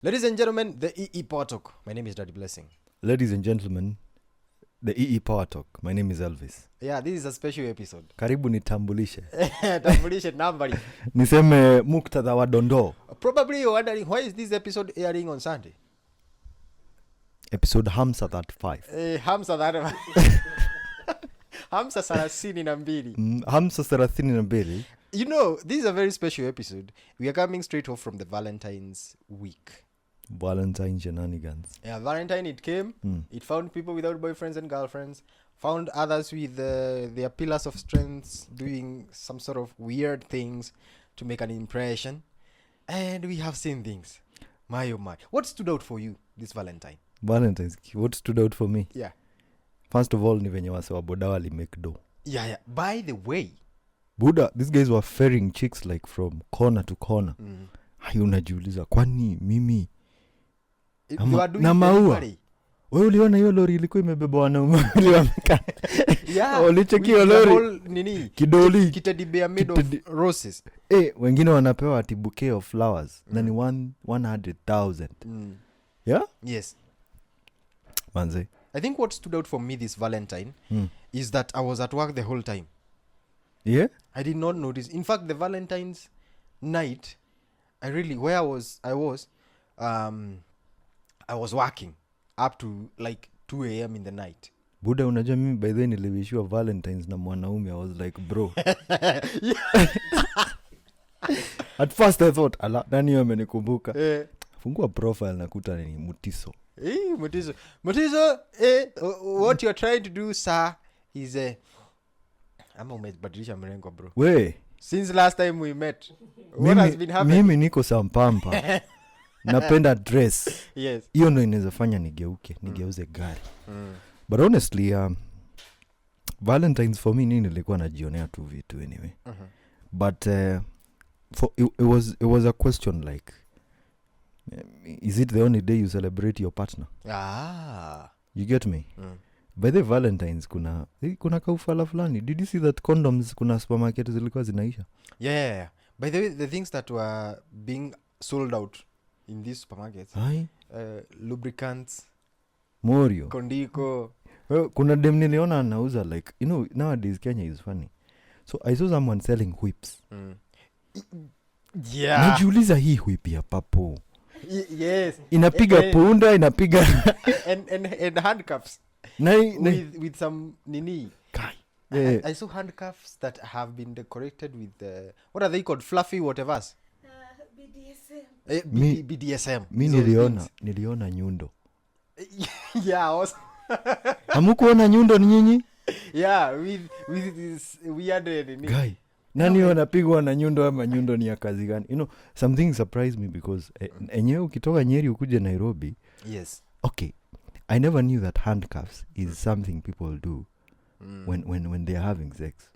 Ladies and gentlemen, the EE Power Talk. My name is Daddy Blessing. Ladies and gentlemen, the EE Power Talk. My name is Elvis. Yeah, this is a special episode. Karibu nitambulishe. Tambulishe nambari. Niseme muktadha wa dondoo. Probably you're wondering why is this episode airing on Sunday? Episode Hamsa 35. Hamsa that Hamsa 32. Hamsa 32. You know, this is a very special episode. We are coming straight off from the Valentine's week. Valentine shenanigans. Yeah, Valentine, it came. It found people without boyfriends and girlfriends. Found others with their pillars of strengths doing some sort of weird things to make an impression. And we have seen things. My oh my. What stood out for you this Valentine? Valentine's. What stood out for me? Yeah. First of all, ni venye wase wa boda wali make do. Yeah. By the way, Buddha, these guys were ferrying chicks like from corner to corner. Hayo unajiuliza, kwani mimi? Na maua. Wewe uliona hiyo lori ilikuwa imebeba wanaume waliomeka. Yeah. Ulicheki hiyo lori nini? Kidoli. Kitadibea made of roses. Wengine wanapewa ati bouquet of flowers. Na ni 100,000. Yeah? Yes. Manze. I think what stood out for me this Valentine is that I was at work the whole time. Yeah? I did not notice. In fact, the Valentine's night, I was working up to like 2 a.m. in the night. Buda, unajua mimi by then niliwishiwa Valentine's na mwanaume. I was like, bro. At first I thought, nani amenikumbuka? Fungua profile nakuta ni Mutiso. Mutiso, what you're trying to do, sir, is ama umebadilisha mrengo, bro. We. Since last time we met, what has been happening? Mimi niko sampampa. Napenda dress. Yes. Hiyo ndio inaweza fanya nigeuze gari. But honestly, Valentine's for me nilikuwa najionea tu vitu anyway. But it was a question like, is it the only day you celebrate your partner? You get me? By the Valentine's kuna kaufala fulani. Did you see that condoms kuna supermarket zilikuwa zinaisha? Yeah. By the way, the things that were being sold out in these supermarkets, lubricants, Morio, Kondiko. Kuna dem niliona anauza like, you know, nowadays Kenya is funny. So I saw someone selling whips. Yeah. Najiuliza hii whip ya papo. Yes. Inapiga punda, inapiga and handcuffs. With some nini. Yeah. I saw handcuffs that have been decorated with what are they called? Fluffy whatever's. BDSM. BDSM. Mi niliona nyundo. Yeah. Hamukuona nyundo ni nyinyi? Yeah, with this weird nini. Guy. Nani wanapigwa na nyundo ama nyundo ni ya kazi gani? You know, something surprised me because enyewe ukitoka Nyeri ukuje Nairobi. Yes. Okay. I never knew that handcuffs is something people do when they are having sex.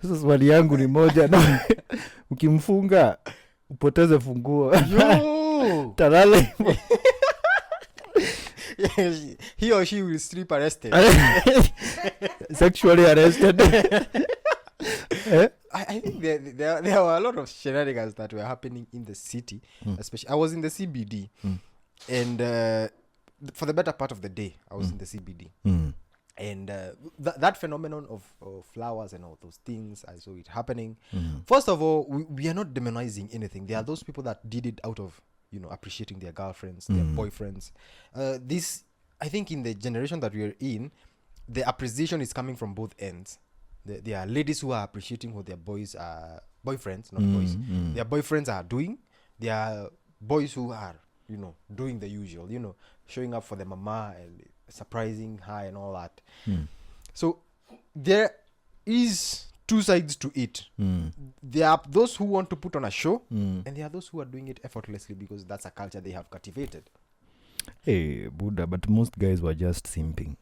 Sasa swali yangu ni moja na ukimfunga upoteze funguo. Talale. He or she will strip arrested. Sexually arrested. I think there were a lot of shenanigans that were happening in the city. Especially, I was in the CBD. And for the better part of the day, I was in the CBD. And that phenomenon of flowers and all those things, I saw it happening. First of all, we are not demonizing anything. There are those people that did it out of, appreciating their girlfriends, their boyfriends. This, I think in the generation that we are in, the appreciation is coming from both ends. There are ladies who are appreciating what their boys are, boyfriends, not boys, their boyfriends are doing. There are boys who are, doing the usual, showing up for the mama and surprising her and all that. So there is two sides to it. There are those who want to put on a show, and there are those who are doing it effortlessly because that's a culture they have cultivated. Hey, Buddha, but most guys were just simping.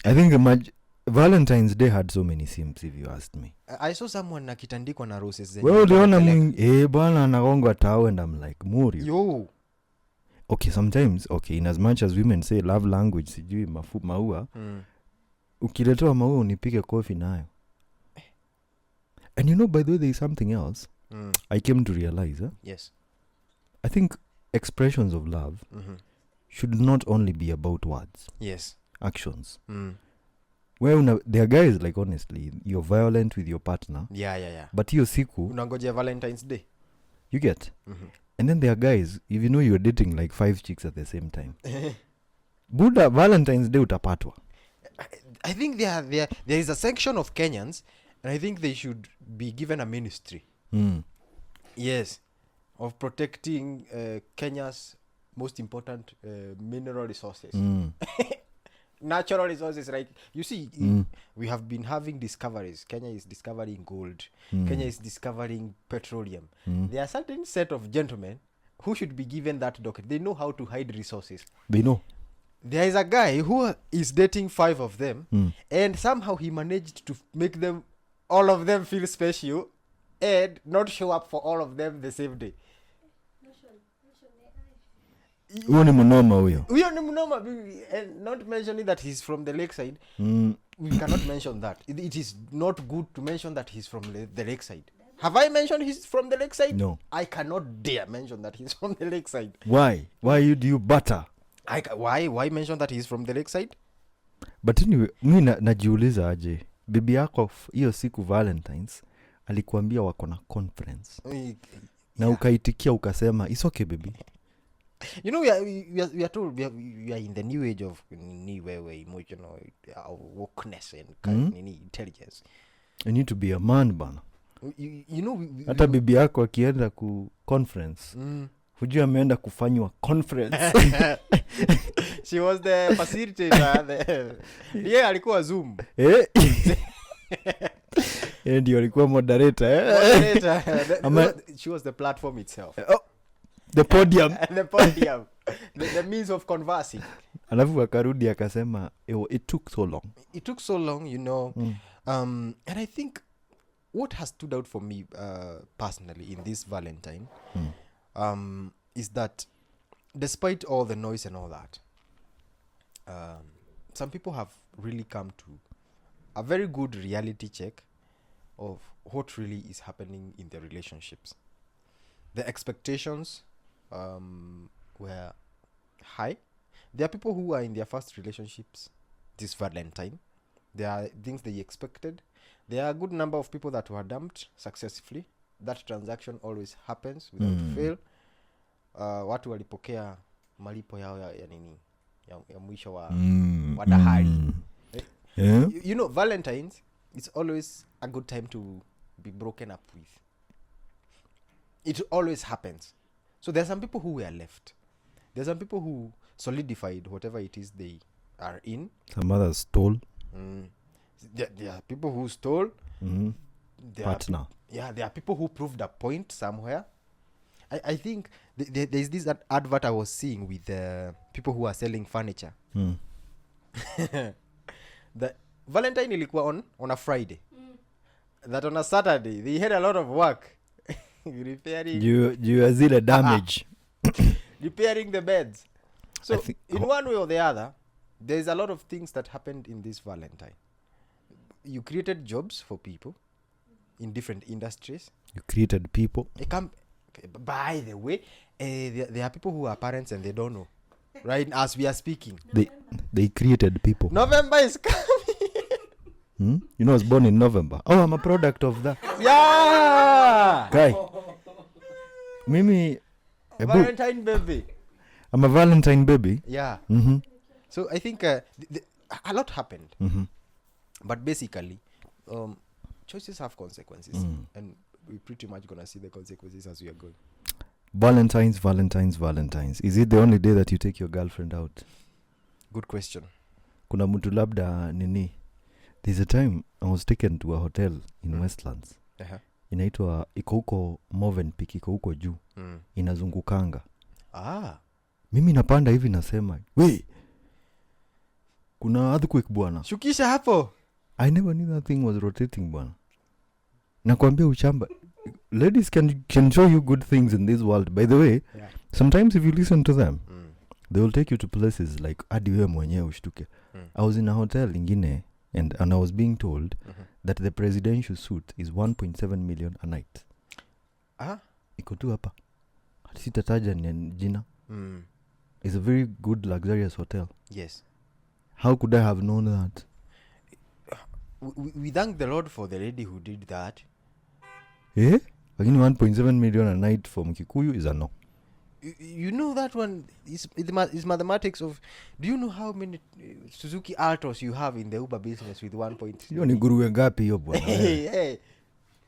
I think Valentine's Day had so many simps, if you asked me. I saw someone nakitandikwa na roses. Well, uliona bwana anagongwa tao, and I'm like, Muri. Yo. Okay, sometimes, in as much as women say love language, sijui maua, ukiletewa maua unipige kofi nayo. And by the way, there is something else I came to realize. Yes. I think expressions of love should not only be about words. Yes. Actions. Well, there are guys like, honestly, you're violent with your partner. Yeah. But hiyo siku unangoja Valentine's Day. You get? And then there are guys, if you know you're dating like 5 chicks at the same time. Buddha, Valentine's Day utapatwa. I think there is a section of Kenyans, and I think they should be given a ministry. Yes, of protecting Kenya's most important mineral resources. Natural resources, like you see, we have been having discoveries. Kenya is discovering gold. Kenya is discovering petroleum. There are certain set of gentlemen who should be given that docket. They know how to hide resources. They know. There is a guy who is dating 5 of them, and somehow he managed to make them, all of them, feel special, and not show up for all of them the same day. Huyo ni mnoma huyo. Huyo ni mnoma, and not mentioning that he's from the lakeside. We cannot mention that. It is not good to mention that he's from the lakeside. Have I mentioned he's from the lakeside? No. I cannot dare mention that he's from the lakeside. Why? Why do you butter? Why mention that he's from the lakeside? But anyway, mi najiuliza aje. Bibi yako hiyo siku Valentines alikuambia wako na conference. Na ukaitikia ukasema, "It's okay baby." You know, we are told we are in the new age of emotional wokeness and intelligence. You need to be a man bana. You know, hata bibi yako akienda ku conference. Hujua ameenda kufanywa conference. She was the facilitator. Yeah, alikuwa Zoom. Ndio alikuwa moderator. She was the platform itself. The podium. The podium. The means of conversing. Alafu akarudi akasema, it took so long. It took so long, you know. And I think what has stood out for me personally in this Valentine is that despite all the noise and all that, some people have really come to a very good reality check of what really is happening in their relationships. The expectations were high. There are people who are in their first relationships this Valentine. There are things they expected. There are a good number of people that were dumped successfully. That transaction always happens without fail. Watu walipokea malipo yao ya nini ya mwisho wa dahari. You know, Valentine's, it's always a good time to be broken up with. It always happens. So there are some people who were left. There are some people who solidified whatever it is they are in. Some others stole. There are people who stole. Partner. There are people who proved a point somewhere. I think there's this advert I was seeing with people who are selling furniture. The Valentine ilikuwa on a Friday. That on a Saturday they had a lot of work repairing. You are zile damage. Repairing the beds. So in one way or the other, there's a lot of things that happened in this Valentine. You created jobs for people in different industries. You created people. By the way, there are people who are parents and they don't know. Right as we are speaking. They created people. November is coming. You know, I was born in November. Oh, I'm a product of that. Yeah. Guy. Mimi. Valentine baby. I'm a Valentine baby. Yeah. So I think a lot happened. But basically, choices have consequences. And we're pretty much going to see the consequences as we are going. Valentines. Is it the only day that you take your girlfriend out? Good question. Kuna mtu labda nini? There's a time I was taken to a hotel in Westlands. Inaitwa iko huko Movenpick, iko huko juu. Inazungukanga. Mimi napanda hivi nasema, "We, kuna earthquake bwana." Shukisha hapo. I never knew that thing was rotating bwana. Nakwambia uchamba. Ladies can show you good things in this world. By the way, sometimes if you listen to them, they will take you to places like hadi wewe mwenyewe ushtuke. I was in a hotel ingine and I was being told that the presidential suite is 1.7 million a night. Iko tu hapa. sitataja ni jina. It's a very good luxurious hotel. Yes. How could I have known that? We thank the Lord for the lady who did that. Lakini 1.7 million a night for Mkikuyu is a no. You know that one is mathematics of. Do you know how many Suzuki Altos you have in the Uber business with 1.3? Hiyo ni nguruwe ngapi hiyo bwana? Hey.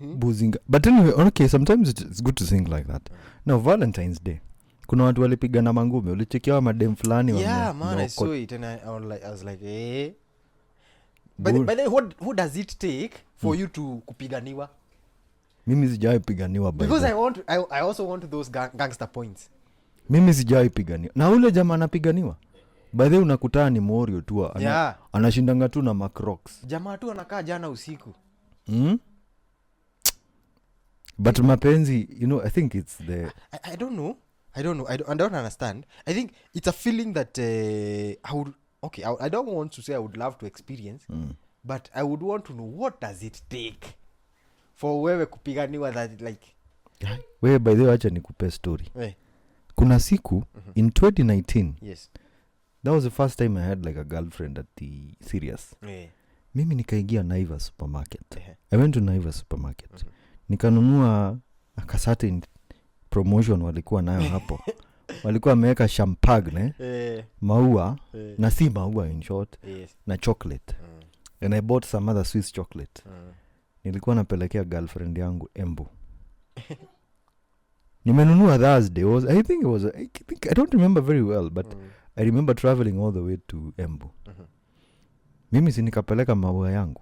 Buzinga. But anyway, okay, sometimes it's good to think like that. Now, Valentine's Day. Kuna watu walipigana mangume. Ulichekia madem fulani. Yeah, man, I saw it and I was like, But then what does it take for you to kupiganiwa? Mimi sijawahi piganiwa. Because I also want those gangster points. Mimi sijawahi piganiwa. Na ule jamaa anapiganiwa. By the way unakutana ni Morio tu. Anashindanga tu na Macrocs. Jamaa tu anakaa jana usiku. But mapenzi, I think it's the... I don't know. I don't understand. I think it's a feeling that I don't want to say I would love to experience, but I would want to know what does it take for wewe kupiganiwa that like... Wewe by the way acha nikupe story. Kuna siku in 2019. Yes. That was the first time I had like a girlfriend at the serious. Mimi nikaingia Naivas supermarket. I went to Naivas supermarket. Nikanunua a certain promotion walikuwa nayo hapo. Walikuwa wameweka champagne, maua, na si maua in short, na chocolate. And I bought some other Swiss chocolate. Nilikuwa napelekea girlfriend yangu Embu. Nimenunua Thursday. I don't remember very well, but I remember traveling all the way to Embu. Mimi si nikapeleka maua yangu.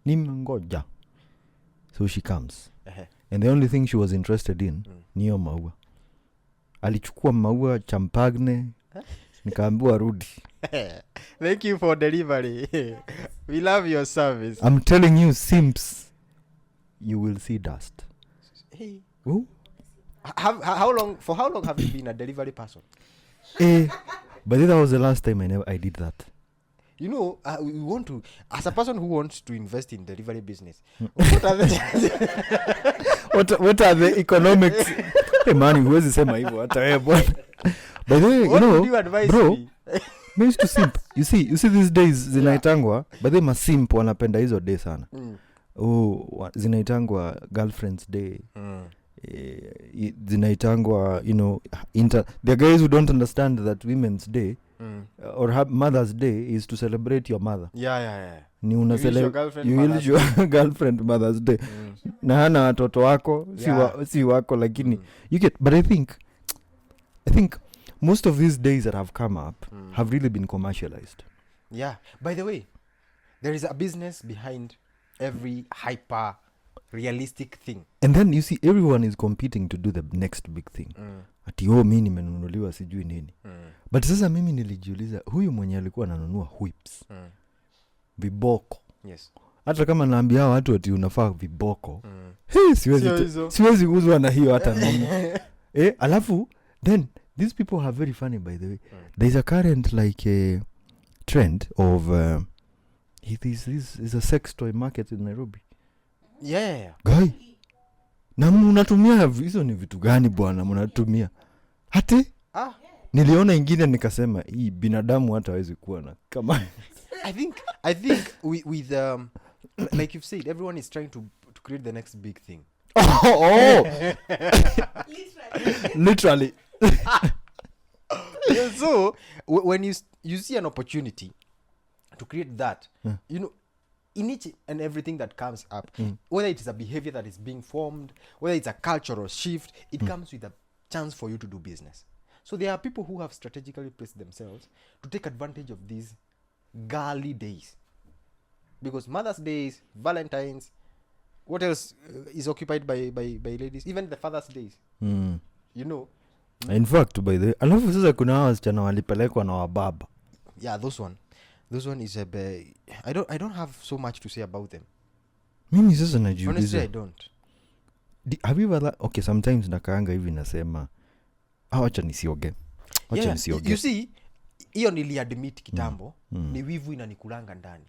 Nimengoja. So she comes. And the only thing she was interested in niyo maua. Alichukua maua champagne. Nikaambiwa rudi. Thank you for delivery. We love your service. I'm telling you, simps, you will see dust. Hey. Ooh. How long have you been a delivery person? But that was the last time I did that. We want to, as a person who wants to invest in delivery business, what are the what are the economics? Hey man, huwezi sema hivyo hata wewe bwana. By the way, would you advise bro, me? Means to simp. You see these days zinaitangwa, but they must simp wanapenda hizo day sana. Zinaitangwa girlfriend's day. Zinaitangwa, the guys who don't understand that women's day or Mother's Day is to celebrate your mother. Yeah. Ni you will your girlfriend Mother's Day. Na hana watoto wako, si wako lakini you get. But I think most of these days that have come up have really been commercialized. Yeah. By the way, there is a business behind every hyper realistic thing. And then you see everyone is competing to do the next big thing. Ati mimi nimenunuliwa sijui nini. But sasa mimi nilijiuliza huyu mwenye alikuwa ananunua whips. Viboko. Yes. Hata kama naambia watu ati unafaa viboko. Siwezi uzwa na hiyo hata mimi. Alafu then these people are very funny by the way. There is a current like a trend of this is a sex toy market in Nairobi. Yeah. Guy. Na mnatumia hizo ni vitu gani bwana mnatumia? Hati? Niliona ingine nikasema hii binadamu hata hawezi kuwa na kama I think with like you've said, everyone is trying to create the next big thing. Literally. So when you see an opportunity to create that, in each and everything that comes up, whether it is a behavior that is being formed, whether it's a cultural shift, it comes with a chance for you to do business. So there are people who have strategically placed themselves to take advantage of these girly days. Because Mother's Days, Valentines, what else is occupied by ladies? Even the Father's Days. In fact, by the alafu sasa kuna hawa wasichana walipelekwa na wababa. Yeah, those one is I don't have so much to say about them. Mimi sasa najiuliza. Honestly, I don't. Have you ever sometimes nakaanga hivi nasema acha nisioge. You see, hiyo niliadmit kitambo, ni wivu inanikulanga ndani.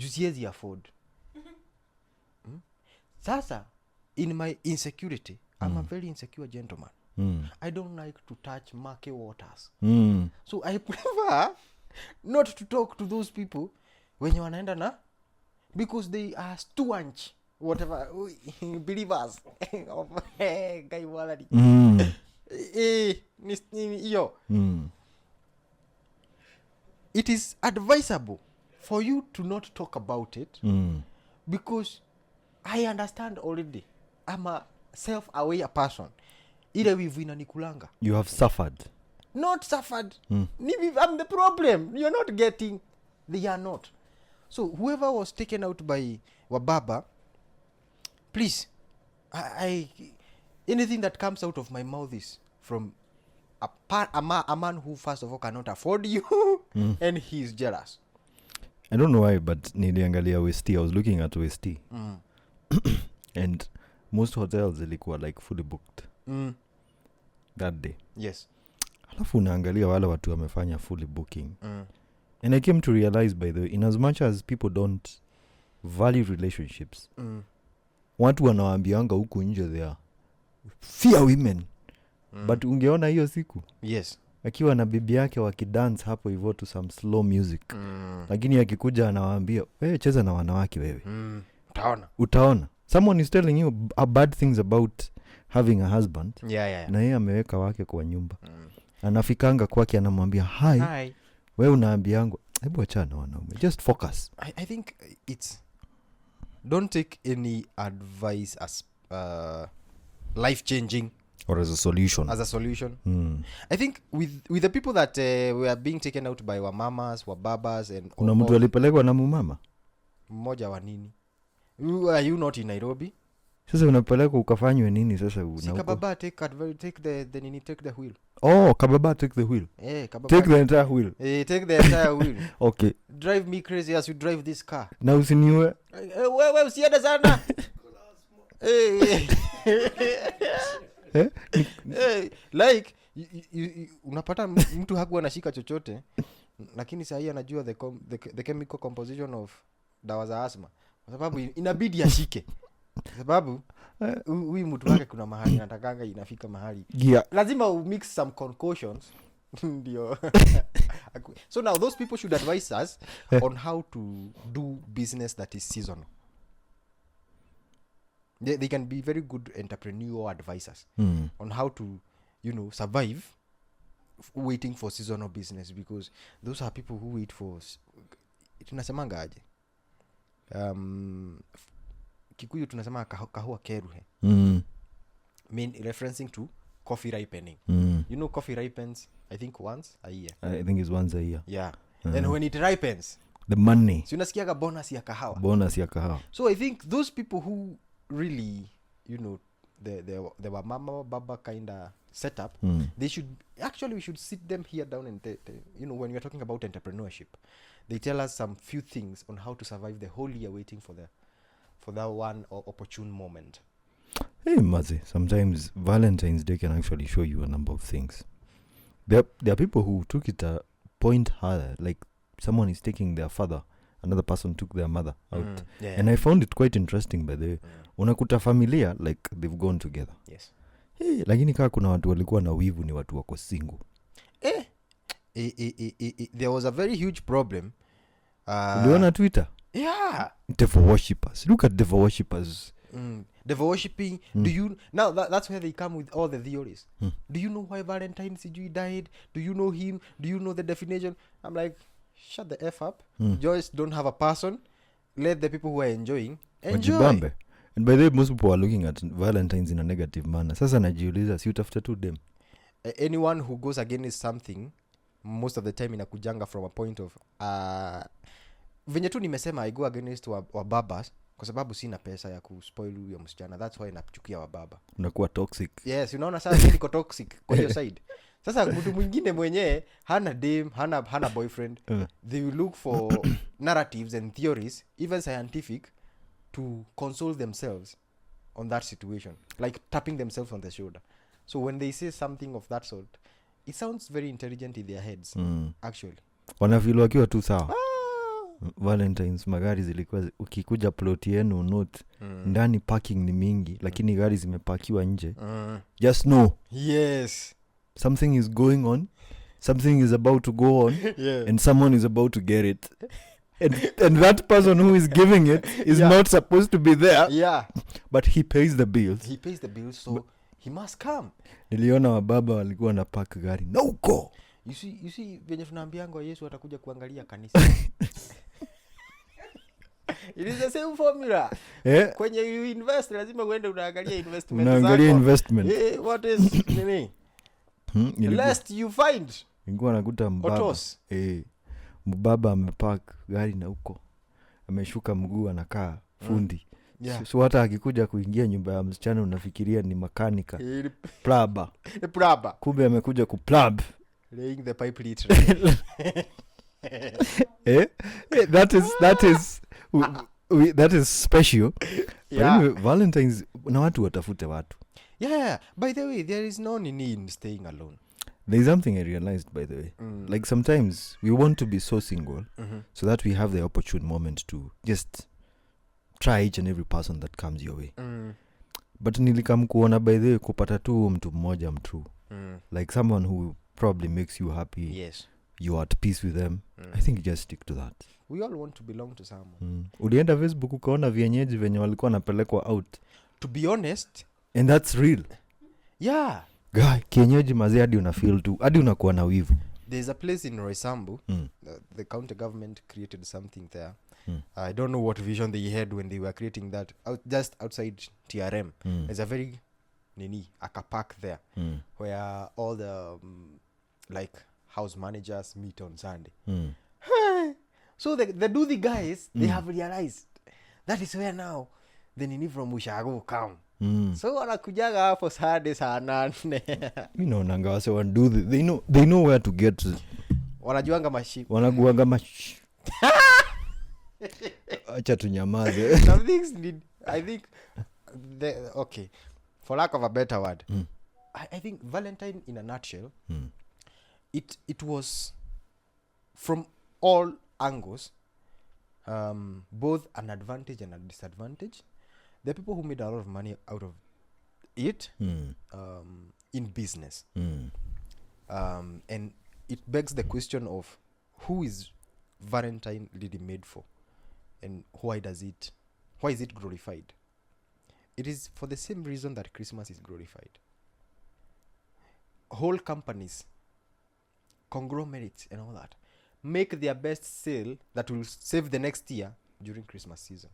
Siwezi afford. Sasa in my insecurity, I'm a very insecure gentleman. I don't like to touch murky waters. So I prefer not to talk to those people when you wanaenda na, because they are staunch whatever believers of guy waladi iyo. It is advisable for you to not talk about it because I understand already. I'm a self-aware person. Ile wivu inanikulanga. You have suffered. Not suffered. I'm the problem. You're not getting. They are not. So whoever was taken out by Wababa, please, I anything that comes out of my mouth is from a man who first of all cannot afford you and he's jealous. I don't know why, but niliangalia Westi. I was looking at Westi. And most hotels ilikuwa like fully booked that day. Yes. Alafu unaangalia wale watu wamefanya fully booking. And I came to realize, by the way, in as much as people don't value relationships, watu wanawaambianga huku nje they are fear women. But ungeona hiyo siku. Yes. Akiwa na bibi yake wakidance hapo hivyo to some slow music. Lakini akikuja anawaambia, wewe cheza na wanawake wewe. Utaona. Someone is telling you bad things about having a husband. Yeah. Na yeye ameweka wake kwa nyumba. Anafikanga kwake anamwambia, "Hi. Wewe unaambiangu, hebu acha na wanaume. Just focus." I think it's don't take any advice as life changing or as a solution. I think with the people that were being taken out by wamamas, wababas and kuna mtu alipelekwa na mumama mmoja wa nini. Are you not in Nairobi? Sasa unapelekwa ukafanywe nini sasa una kababa take the wheel. Oh, kababa take the wheel. Kababa take the entire wheel. Take the entire wheel. Okay. Drive me crazy as you drive this car. Na usiniwe. Wewe usiende sana. Like unapata mtu hakuwa anashika chochote lakini sasa anajua the chemical composition of dawa za asthma kwa sababu inabidi ashike kwa sababu huyu mtu wake kuna mahali anatakanga inafika mahali lazima mix some concoctions ndio. So now those people should advise us on how to do business that is seasonal. They can be very good entrepreneurial advisors on how to, survive waiting for seasonal business, because those are people who wait for tunasemanga aje Kikuyu tunasema kahua keruhe mean referencing to coffee ripening. Coffee ripens I think once a year. I think it's once a year. Yeah. And when it ripens the money, so unasikiaga bonus ya kahawa. So I think those people who really the mama baba kind of setup, they should actually, we should sit them here down and when we are talking about entrepreneurship, they tell us some few things on how to survive the whole year waiting for that one opportune moment. Hey Mazi, sometimes Valentine's Day can actually show you a number of things. There are people who took it a point higher, like someone is taking their father, another person took their mother out. And I found it quite interesting, by the way. Unakuta familia like they've gone together. Yes. Hey, lakini kaa kuna watu walikuwa na wivu ni watu wako single. There was a very huge problem. Uliona Twitter? Yeah. Devil worshippers. Look at devil worshippers. Devil worshipping. Do you now that's where they come with all the theories. Do you know why Valentine died? Do you know him? Do you know the definition? I'm like, shut the F up. Just don't have a person. Let the people who are enjoy. Wajibambe. And by the way, most people are looking at Valentines in a negative manner. Sasa najiuliza si utafuta tu dem. Anyone who goes against something most of the time inakujanga from a point of venye tu nimesema I go against wa babas kwa sababu sina pesa ya kuspoil huyo msichana. That's why nachukia wa baba. Unakuwa toxic. Yes, unaona sasa niko toxic kwa hiyo side. Sasa mtu mwingine mwenyewe hana dem, hana boyfriend. They will look for narratives and theories, even scientific, to console themselves on that situation, like tapping themselves on the shoulder. So when they say something of that sort, it sounds very intelligent in their heads. Actually wanafeel wakiwa tu sawa. Valentines magari zilikuwa ukikuja plot yenu note ndani parking ni mingi lakini gari zimepakiwa nje. Just know. Yes. Something is going on. Something is about to go on. Yeah. And someone is about to get it. And that person who is giving it is not supposed to be there. Yeah. But he pays the bills. He pays the bills, so he must come. Niliona wababa walikuwa na park gari. No go. You see venye tunaambianga Yesu atakuja kuangalia kanisa. It is the same formula. Kwenye you invest lazima uende unaangalia investment. Unaangalia investment. What is nini? Lest you find. Nilikuwa nakuta mbaba. Mbaba amepark gari na huko. Ameshuka mguu anakaa fundi. Yeah. So hata akikuja kuingia nyumba ya msichana unafikiria ni makanika. Plumber. Kumbe amekuja kuplumb. Laying the pipe literally. That is special. But anyway, Valentines na watu watafute watu. Yeah, by the way, there is no need in staying alone. There is something I realized, by the way. Like sometimes we want to be so single so that we have the opportune moment to just try each and every person that comes your way. But nilikam kuona by the way kupata tu mtu mmoja mtu. Like someone who probably makes you happy. Yes. You are at peace with them. I think you just stick to that. We all want to belong to someone. Ulienda Facebook ukaona vienyeji venye walikuwa napelekwa out. To be honest. And that's real. Yeah. Guy, kienyeji mazi hadi una feel tu. Hadi unakuwa na wivu. There's a place in Roysambu. The county government created something there. I don't know what vision they had when they were creating that. Just outside TRM. There's a very a park there where all the like house managers meet on Sunday. So the guys, they have realized that is where now the nini from Ushago come. So wanakujaga hapo Sunday saa 8. You know nanga wase wan do they know where to get. Wanajuanga mashi. Wanaguanga mashi. Acha tunyamaze. Some things need, I think okay, for lack of a better word, I think Valentine in a nutshell, it was from all angles, both an advantage and a disadvantage. There are people who made a lot of money out of it in business. And it begs the question of who is Valentine really made for, and why is it glorified? It is for the same reason that Christmas is glorified. Whole companies, conglomerates and all that, make their best sale that will save the next year during Christmas season.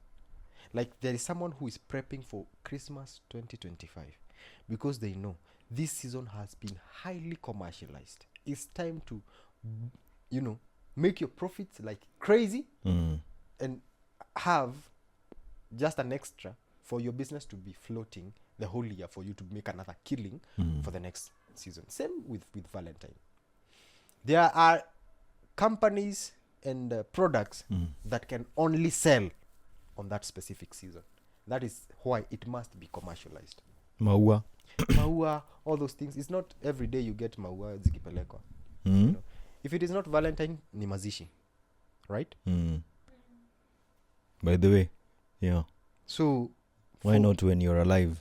Like there is someone who is prepping for Christmas 2025 because they know this season has been highly commercialized. It's time to, make your profits like crazy and have just an extra for your business to be floating the whole year, for you to make another killing for the next season. Same with Valentine. There are companies and products that can only sell on that specific season. That is why it must be commercialized. Maua, all those things. It's not every day you get maua zikipelekwa. If it is not Valentine, ni mazishi. Right? By the way, yeah. So why not when you're alive?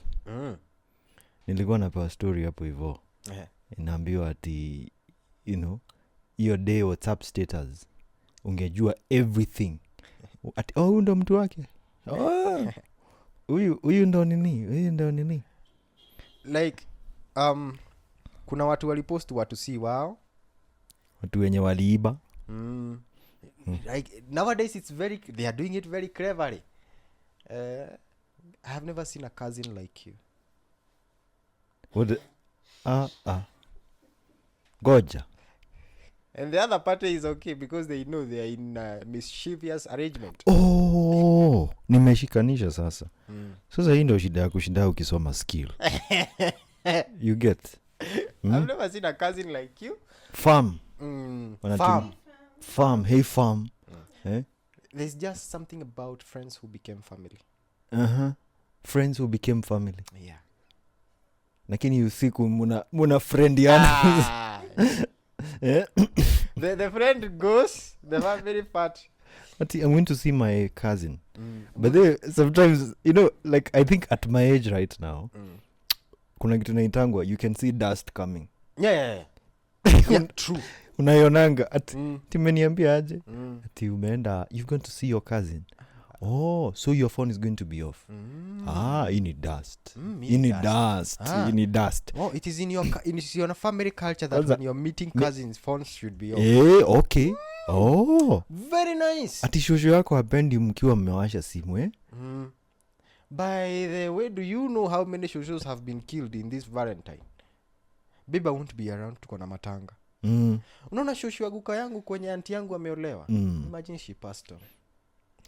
Nilikuwa napewa story hapo hivyo. Inaambiwa ati, your day WhatsApp status ungejua everything. Ati ndo mtu wake. Huyu ndo nini? Like kuna watu walipost watu si wao. Watu wenye waliiba. Like nowadays they are doing it very cleverly. I have never seen a cousin like you. What? Goja. And the other party is okay because they know they are in a mischievous arrangement. Oh, nimeshikanisha sasa. Sasa hii ndio shida ya kushinda ukisoma skill. You get? I've never seen a cousin like you. Farm. Farm. Hey farm. There's just something about friends who became family. Friends who became family. Yeah. Lakini usiku muna friend yana. The friend goes, the family part I'm going to see my cousin. But then sometimes, you know, like I think at my age right now, kuna kitu naitangwa, you can see dust coming. Yeah, true. Unaionanga timeniambia aje ati umeenda, you've gone to see your cousin. Oh, so your phone is going to be off. You need dust. You need dust. Oh, it is in your family culture that when you're meeting cousins, phones should be off. Okay. Oh, very nice. Ati shosho yako hapendi mkiwa mmewasha simu By the way, do you know how many shoshos have been killed in this Valentine? Baby won't be around, tuko na matanga. Unaona shosho wa guka yangu kwenye aunti yangu ameolewa. Imagine she passed on.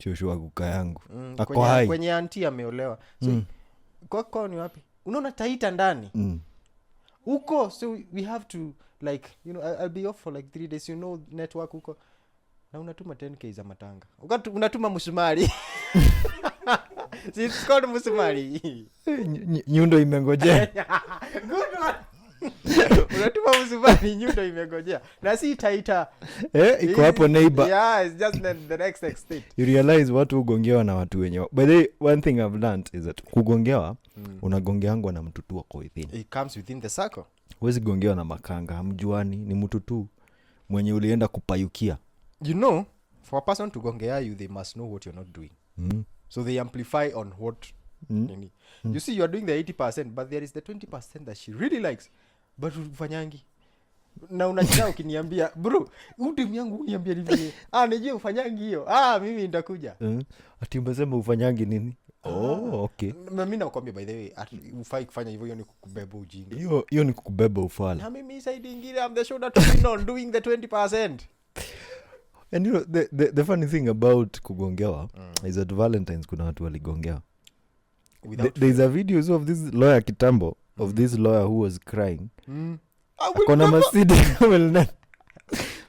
Shosho wa guka yangu kwenye aunti ameolewa. So kwa ni wapi? Unaona Taita ndani. Uko, so we have to, like, you know, I'll be off for like 3 days, you know, network uko. Na unatuma 10k za matanga. Unatuma musumari. It's called musumari. Nyundo imengojea. Good one. Unatuma musumari, nyundo imengojea. Na si Taita. Iko hapo neighbor. Yeah, it's just the next state. You realize watu hugongewa na watu wenyewe. But one thing I've learned is that kugongewa, unagongeangwa na mtu tu wako within. It comes within the circle. Huwezi gongewa na makanga, hamjuani, ni mtu tu mwenye ulienda kupayukia. You know, for a person to gongea you, they must know what you're not doing. So they amplify on what you see, you're doing the 80%, but there is the 20% that she really likes, but ufanyangi. Na unachana ukiniambia, bro, utimu yangu uniambia nini? Najua ufanyangi hiyo. Mimi nitakuja. Ati umesema ufanyangi nini? Okay. Mimi nakwambia, by the way, ufai kufanya hivyo, hiyo ni kukubeba ujinga. Hiyo ni kukubeba ufala. Na mimi side ingine, I'm the shoulder to lean on, doing the 20%. And you know, the funny thing about kugongewa is that Valentines kuna watu waligongewa. There's a video of this lawyer kitambo, of this lawyer who was crying. Akona masidi kama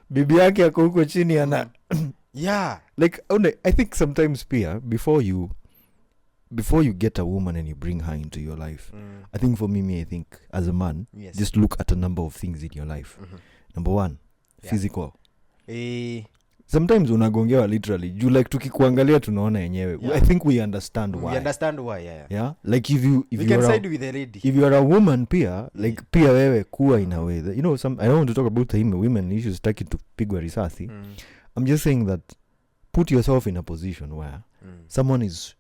bibi yake ako huko chini ana yeah, like I think sometimes pia before you get a woman and you bring her into your life, I think for me I think as a man, just look at a number of things in your life. Number one, physical. Sometimes unagongewa literally. You like tukikuangalia tunaona yenyewe. I think we understand why. We understand why, yeah. Like if you can side with a lady. If you are a woman pia, like pia wewe kuwa in a way that, you know, I don't want to talk about him women issues taki tupigwa risasi. I'm just saying that put yourself in a position where someone is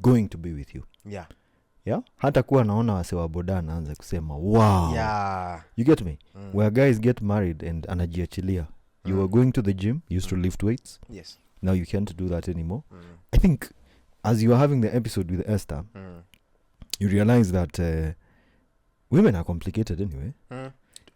going to be with you. Yeah. Hata kuwa naona wase wa boda anaanza kusema wow. You get me? Where guys get married and anajiachilia. You were going to the gym, you used to lift weights. Yes. Now you can't do that anymore. I think as you are having the episode with Esther, you realize that women are complicated anyway.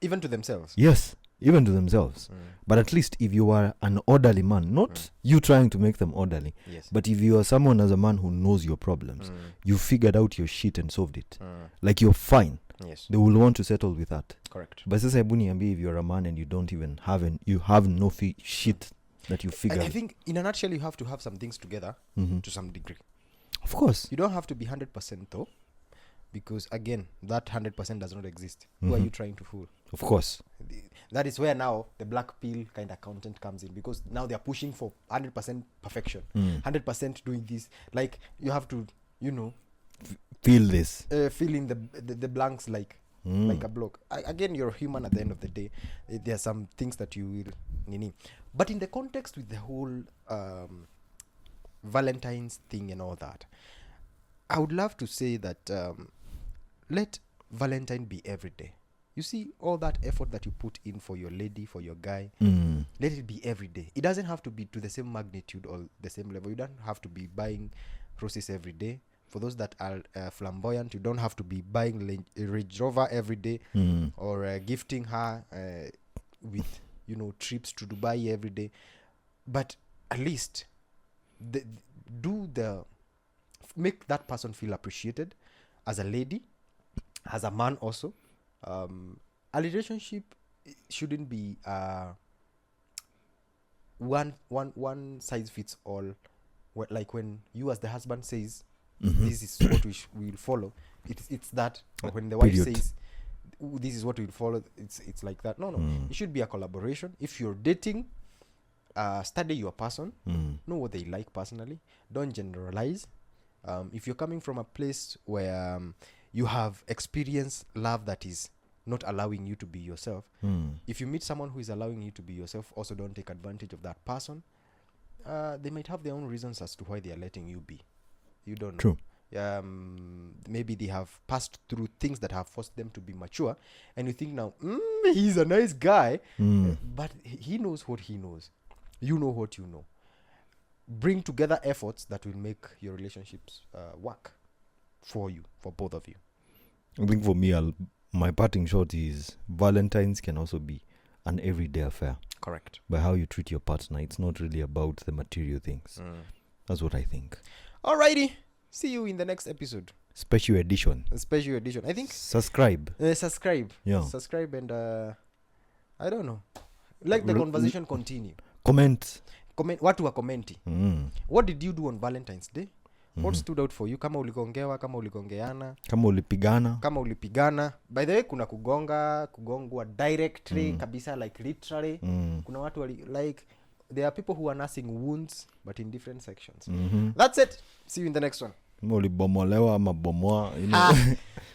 Even to themselves. Yes, even to themselves. But at least if you are an orderly man, not you trying to make them orderly, but if you are someone as a man who knows your problems, you figured out your shit and solved it. Like you're fine. Yes. They will want to settle with that. Correct. But sasa hebu niambie, if you're a man and you don't even you have no shit that you figure. I think in a nutshell you have to have some things together to some degree. Of course. You don't have to be 100% though, because again, that 100% does not exist. Who are you trying to fool? Of course. That is where now the black pill kind of content comes in, because now they are pushing for 100% perfection, 100% doing this. Like you have to, you know, feel this, fill in the blanks like a block. Again, you're human at the end of the day. There are some things that you will but in the context with the whole Valentine's thing and all that, I would love to say that let Valentine be every day. You see all that effort that you put in for your lady, for your guy, let it be every day. It doesn't have to be to the same magnitude or the same level. You don't have to be buying roses every day. For those that are flamboyant, you don't have to be buying a Range Rover every day or gifting her with, you know, trips to Dubai every day. But at least make that person feel appreciated as a lady, as a man also. A relationship shouldn't be one size fits all. Like when you as the husband says, this is what we will follow. It's that. When the wife says, this is what we will follow, it's like that. No. It should be a collaboration. If you're dating, study your person, know what they like personally, don't generalize. If you're coming from a place where you have experienced love that is not allowing you to be yourself, if you meet someone who is allowing you to be yourself, also don't take advantage of that person. They might have their own reasons as to why they are letting you be. You don't True. know. Maybe they have passed through things that have forced them to be mature, and you think now, he's a nice guy, but he knows what he knows. You know what you know. Bring together efforts that will make your relationships work for you, for both of you. I think for me, my parting shot is Valentines can also be an everyday affair. Correct. By how you treat your partner. It's not really about the material things. That's what I think. Alrighty. See you in the next episode. Special edition. A special edition. I think. Subscribe. Subscribe. Yeah. Subscribe and I don't know. Let the conversation continue. Comment. Watu wa commenti. What did you do on Valentine's Day? What stood out for you? Kama uligongewa, kama uligongeana, kama ulipigana. By the way, kuna kugongwa directly kabisa, like literally. Kuna watu like there are people who are nursing wounds but in different sections. That's it. See you in the next one. Ulibomolewa ama bomoa, you know.